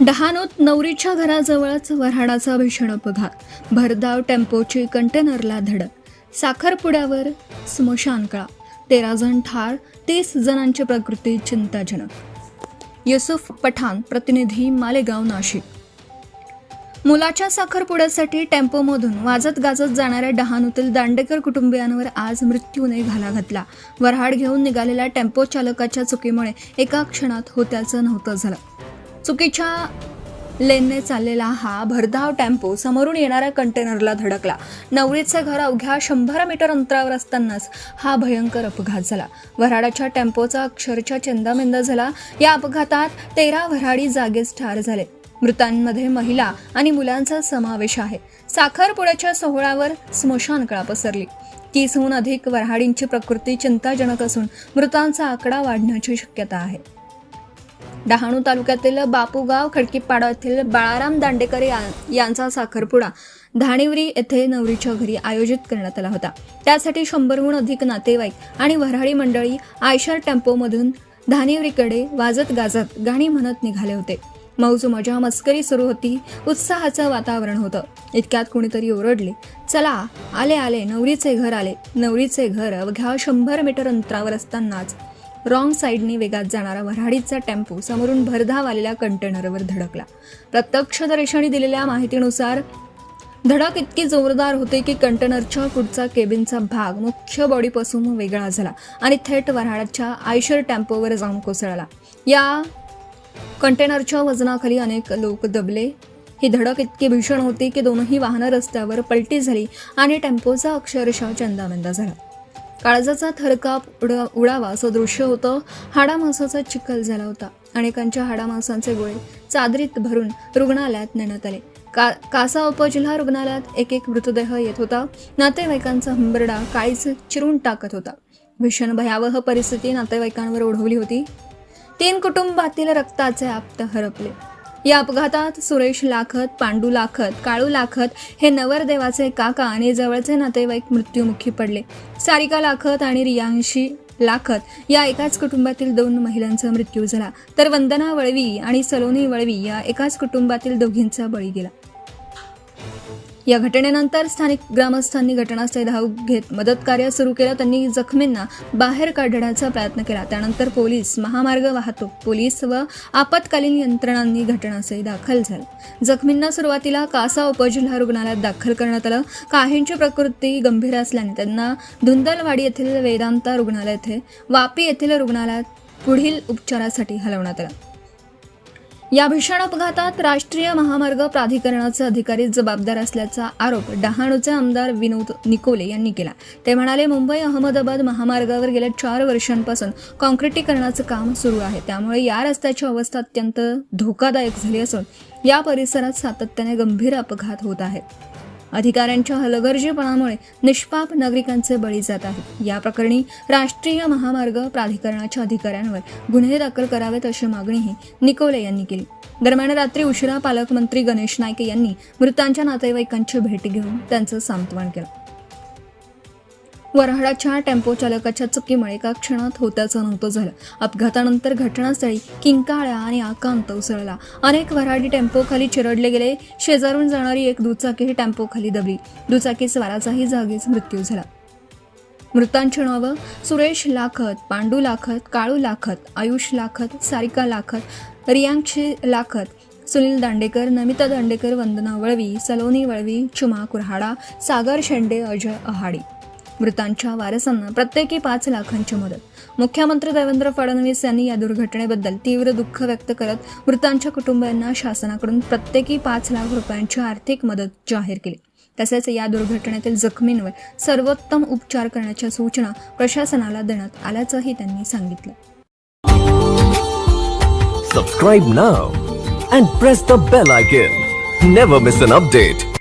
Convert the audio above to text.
डहाणूत नवरीच्या घराजवळच वऱ्हाडाचा भीषण अपघात. भरधाव टेम्पोची कंटेनरला धडक. साखरपुड्यावर स्मशानकाळ. 13 जण ठार, 30 जणांची प्रकृती चिंताजनक. युसुफ पठाण, प्रतिनिधी, मालेगाव, नाशिक. मुलाच्या साखरपुड्यासाठी टेम्पोमधून वाजत गाजत जाणाऱ्या डहाणूतील दांडेकर कुटुंबियांवर आज मृत्यूने घाला घातला. वऱ्हाड घेऊन निघालेल्या टेम्पो चालकाच्या चुकीमुळे एका क्षणात होत्याचं नव्हतं झालं. चुकीच्या लेनने चाललेला हा भरधाव टेम्पो समोरून येणाऱ्या कंटेनरला धडकला. नवरीचे घर अवघ्या 100 मीटर अंतरावर असतानाच हा भयंकर अपघात झाला. वऱ्हाडाच्या टेम्पोचा अक्षरशः चेंदामेंदा झाला. या अपघातात 13 वऱ्हाडी जागीच ठार झाले. मृतांमध्ये महिला आणि मुलांचा समावेश आहे. साखरपुड्याच्या सोहळ्यावर स्मशानकाळ पसरली. 30हून अधिक वऱ्हाडींची प्रकृती चिंताजनक असून मृतांचा आकडा वाढण्याची शक्यता आहे. डहाणू तालुक्यातील बापूगाव खडकीपाडा येथील बाळाराम दांडेकर यांचा साखरपुडा धाणिवरी येथे नवरीच्या घरी आयोजित करण्यात आला होता. त्यासाठी 100हून अधिक नातेवाईक आणि वऱ्हाडी मंडळी आयशर टेम्पोमधून धाणिवरीकडे वाजत गाजत गाणी म्हणत निघाले होते. मौज मजा मस्करी सुरू होती. उत्साहाचं वातावरण होतं. इतक्यात कुणीतरी ओरडले, चला आले आले, नवरीचे घर आले. नवरीचे घर अवघ्या 100 मीटर अंतरावर असतानाच रॉंग साईडने वेगात जाणारा वऱ्हाडीचा टेम्पो समोरून भरधाव आलेल्या कंटेनरवर धडकला. प्रत्यक्षदर्शींनी दिलेल्या माहितीनुसार धडक इतकी जोरदार होती की कंटेनरच्या पुढचा केबिनचा भाग मुख्य बॉडीपासून वेगळा झाला आणि थेट वऱ्हाडाच्या आयशर टेम्पोवर जाऊन कोसळला. या कंटेनरच्या वजनाखाली अनेक लोक दबले. ही धडक इतकी भीषण होती की दोनही वाहनं रस्त्यावर पलटी झाली आणि टेम्पोचा अक्षरशः चंदामेंदा झाला. काळजाचा थरकाप उडावा असं दृश्य होतं. हाडामासाचा चिखल झाला होता. अनेकांच्या हाडामासांचे गोळे चादरीत भरून रुग्णालयात नेण्यात आले. कासा उपजिल्हा रुग्णालयात एक मृतदेह येत होता. नातेवाईकांचा हंबरडा काळीज चिरून टाकत होता. भीषण भयावह परिस्थिती नातेवाईकांवर ओढवली होती. 3 कुटुंबातील रक्ताचे आप्त हरपले. या अपघातात सुरेश लाखत, पांडू लाखत, काळू लाखत हे नवरदेवाचे काका आणि जवळचे नातेवाईक मृत्युमुखी पडले. सारिका लाखत आणि रियांशी लाखत या एकाच कुटुंबातील 2 महिलांचा मृत्यू झाला, तर वंदना वळवी आणि सलोनी वळवी या एकाच कुटुंबातील दोघींचा बळी गेला. या घटनेनंतर स्थानिक ग्रामस्थांनी घटनास्थळी धाव घेत मदत कार्य सुरू केलं. त्यांनी जखमींना बाहेर काढण्याचा प्रयत्न केला. त्यानंतर पोलीस, महामार्ग वाहतूक पोलीस व आपत्कालीन यंत्रणांनी घटनास्थळी दाखल झाले. जखमींना सुरुवातीला कासा उपजिल्हा रुग्णालयात दाखल करण्यात आलं. काहींची प्रकृती गंभीर असल्याने त्यांना धुंदलवाडी येथील वेदांता रुग्णालय येथे, वापी येथील रुग्णालयात पुढील उपचारासाठी हलवण्यात आलं. या भीषण अपघातात राष्ट्रीय महामार्ग प्राधिकरणाचे अधिकारी जबाबदार असल्याचा आरोप डहाणूचे आमदार विनोद निकोले यांनी केला. ते म्हणाले, मुंबई अहमदाबाद महामार्गावर गेल्या 4 वर्षांपासून काँक्रिटीकरणाचं काम सुरू आहे. त्यामुळे या रस्त्याची अवस्था अत्यंत धोकादायक झाली असून या परिसरात सातत्याने गंभीर अपघात होत आहेत. अधिकाऱ्यांच्या हलगर्जीपणामुळे निष्पाप नागरिकांचे बळी जात आहेत. या प्रकरणी राष्ट्रीय महामार्ग प्राधिकरणाच्या अधिकाऱ्यांवर गुन्हे दाखल करावेत अशी मागणीही निकोले यांनी केली. दरम्यान रात्री उशिरा पालकमंत्री गणेश नाईक यांनी मृतांच्या नातेवाईकांची भेट घेऊन त्यांचं सांत्वन केलं. वऱ्हाडाच्या टेम्पो चालकाच्या चुकीमुळे एका क्षणात होत्याचं नव्हतं झालं. अपघातानंतर घटनास्थळी किंकाळ्या आणि आकांत उसळला. अनेक वऱ्हाडी टेम्पो खाली चिरडले गेले. शेजारून जाणारी एक दुचाकी टेम्पो खाली दबली. दुचाकी स्वाराचाही जागीच मृत्यू झाला. मृतांची नावं सुरेश लाखत, पांडू लाखत, काळू लाखत, आयुष लाखत, सारिका लाखत, रियांशी लाखत, सुनील दांडेकर, नमिता दांडेकर, वंदना वळवी, सलोनी वळवी, चुमा कुऱ्हाडा, सागर शेंडे, अजय अहाडी. मृतांच्या वारसांना प्रत्येकी 5 लाखांची मदत. मुख्यमंत्री देवेंद्र फडणवीस यांनी या दुर्घटनेबद्दल तीव्र दुःख व्यक्त करत मृतांच्या कुटुंबियांना शासनाकडून प्रत्येकी 5 लाख रुपयांची आर्थिक मदत जाहीर केली. तसेच या दुर्घटनेतील जखमींवर सर्वोत्तम उपचार करण्याच्या सूचना प्रशासनाला देण्यात आल्याचंही त्यांनी सांगितलं. Subscribe now and press the bell icon. Never miss an update.